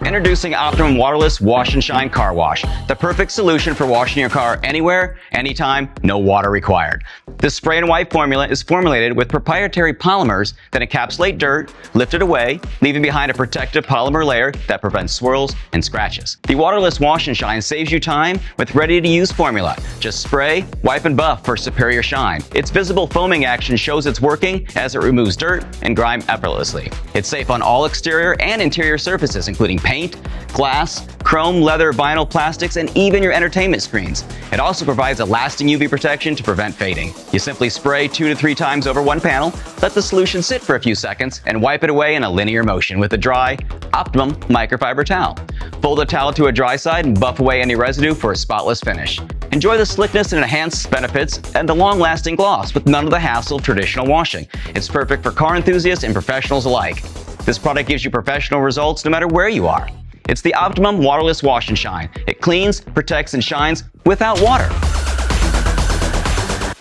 Introducing Optimum Waterless Wash and Shine Car Wash, the perfect solution for washing your car anywhere, anytime, no water required. This spray and wipe formula is formulated with proprietary polymers that encapsulate dirt, lift it away, leaving behind a protective polymer layer that prevents swirls and scratches. The Waterless Wash and Shine saves you time with ready-to-use formula. Just spray, wipe, and buff for superior shine. Its visible foaming action shows it's working as it removes dirt and grime effortlessly. It's safe on all exterior and interior surfaces, including paint, glass, chrome, leather, vinyl, plastics, and even your entertainment screens. It also provides a lasting UV protection to prevent fading. You simply spray 2 to 3 times over one panel, let the solution sit for a few seconds, and wipe it away in a linear motion with a dry, Optimum microfiber towel. Fold the towel to a dry side and buff away any residue for a spotless finish. Enjoy the slickness and enhanced benefits and the long-lasting gloss with none of the hassle of traditional washing. It's perfect for car enthusiasts and professionals alike. This product gives you professional results no matter where you are. It's the Optimum Waterless Wash and Shine. It cleans, protects, and shines without water.